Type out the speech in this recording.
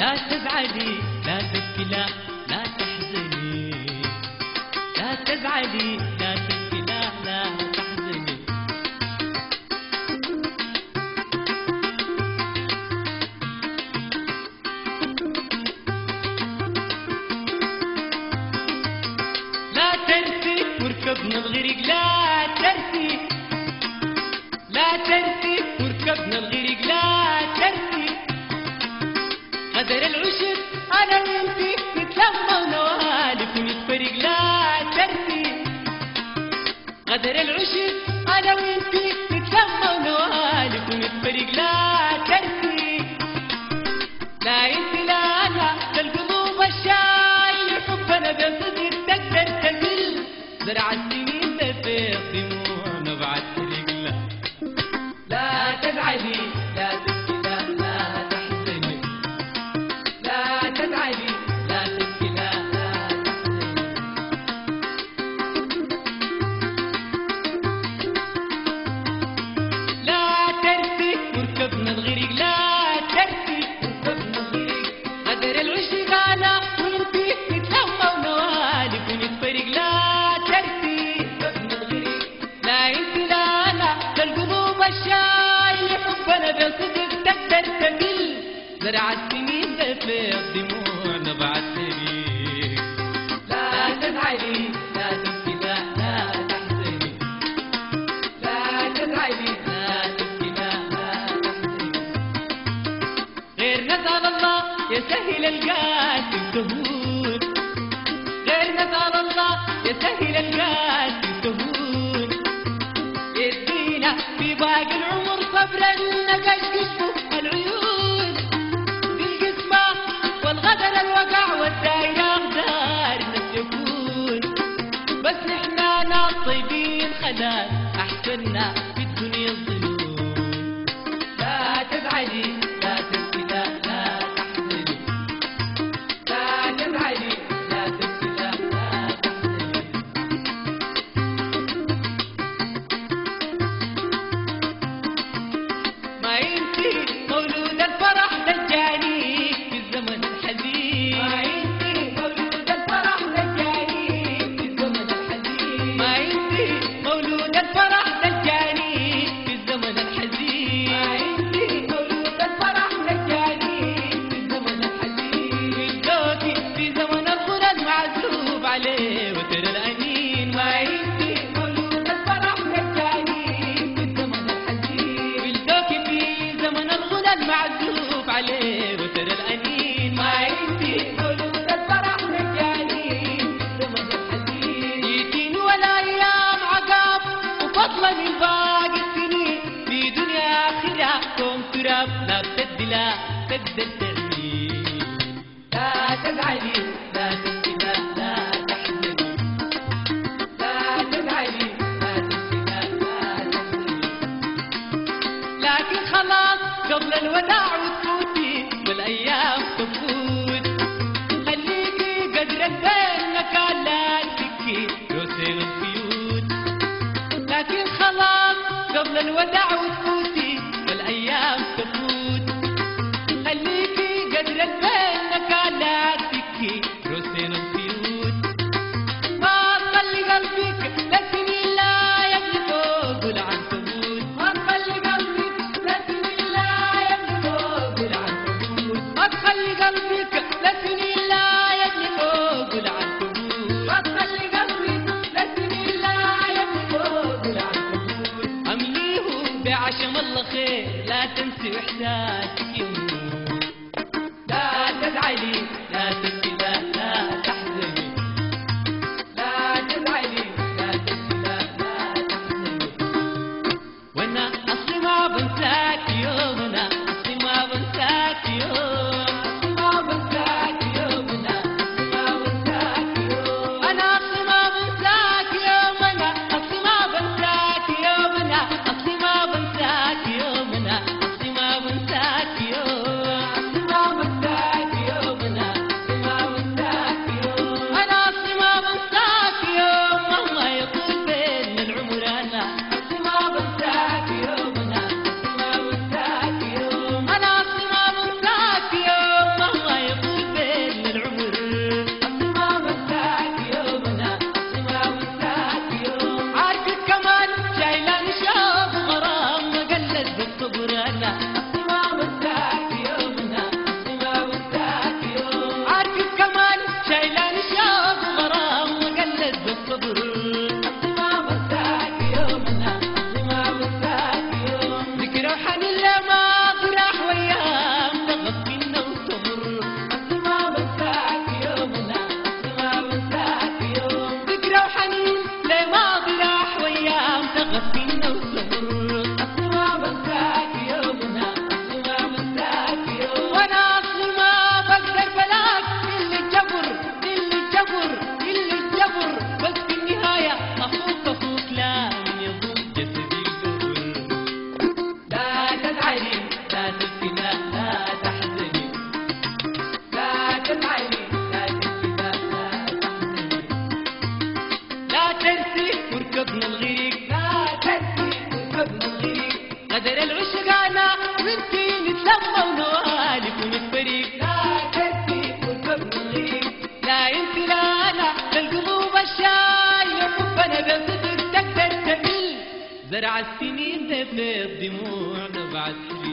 لا تزعلي لا تبكي لا لا تحزني، لا تزعلي لا تبكي لا لا تحزني. لا ترثي وركبنا الغريق، لا ترثي لا ترثي وركبنا الغريق، لا ترثي. قدر العشق انا وانتي نتلمى ونوالف ونتفرق، لا ترثي. قدر العشق انا وانتي نتلمى ونوالف ونتفرق، لا ترثي. لا انت لا انا للقلوب الشايل حبنا بصدق تقدر تقل. زرع السنين تفيض دموعنا بعد حرق، لا لا تزعلي لا تبكي لا لا تحزني، لا تزعلي لا تبكي لا لا تحزني. لا ترثي وركبنا الغريق، لا ترثي وركبنا الغريق. قدر العشق انا وانتي نتلمى ونوالف ونتفرق، لا ترثي وركبنا الغريق. لا انت لا انا للقلوب الشايل حبنا بصدق تقدر تقل. زرع السنين تفيض دموعنا بعد حريق، لا تزعلي لا تبكي لا لا تحزني، لا تزعلي لا تبكي لا لا تحزني. غير نسأل الله يسهل القاسي تهون، غير نسأل الله يسهل القاسي تهون. يدينا في باقي العمر صبرا نقشقشه العيون. بالقسمة والغدر الوقع والدايرة أقدار يكون. بس نحنا ناس طيبين خلاص أحسننا في الدنيا الظنون. لا تزعلي لا تبكي لا لا تحزني، لا تزعلي لا تبكي لا لا تحزني. ما انتي مولود الفرح لجاني في الزمن الحزين، ما انتي مولود الفرح لجاني في الزمن الحزين، ما انتي مولود الفرح لجاني في الزمن الحزين، ما انتي مولود الفرح لجاني في الزمن الحزين. الزوجي في زمن الغنى المعزوب عليه وترى الأنين، ما انتي مولود الفرح لجاني في الزمن الحزين. الزوجي في زمن الغنى المعزوب عليه وترى الأنين، ما انتي مولود الفرح لجاني في الزمن الحزين. جيتين والايام عقاب وفضلا من باقي السنين في دنيا آخرة كوم تراب، لا بتدي لا تقدر تأمين. لا تزعلي لا تبكي لا لا تحزني، لا تزعلي لا تبكي لا لا تحزني. لكن خلاص قبل الوداع وتفوتي والايام تفوت. خليكي قدر الدين كان لا تبكي روسين الخيوط. لكن خلاص قبل الوداع وتفوتي والايام تفوت. خليكي قدر الدين كان لا تبكي روسين الخيوط. ما تخلي قلبك لسنين لا يبني فوق العنكبوت، ما تخلي قلبك لسنين لا يبني فوق العنكبوت، ما تخلي قلبك لسنين لا يبني فوق العنكبوت، ما تخلي قلبك لسنين لا يبني فوق العنكبوت. أمليه بعشم الله خير، لا تنسي إحساسك يوم. لا تزعلي لا تبكي لا لا تحزني، لا تزعلي لا تبكي لا لا تحزني. وانا اصلي ما بنساك يوم، انا اصلي ما بنساك يوم، اصلي ما بنساك يوم، انا اصلي ما بنساك يوم، انا اصلي ما بنساك يوم، انا اصلي ما بنساك يوم، انا اصلي ما بنساك يوم، انا اصلي ما بنساك يوم، اصلي ما بنساك يوم، انا نادر العشقانة وانتي نتلمى ونوالف ونتفريق لا تنسي والفرق غريب لا انت لا انا للقلوب الشاية حبنا بصدق تقدر تمل زرع السنين ده في الدموع نبع السنين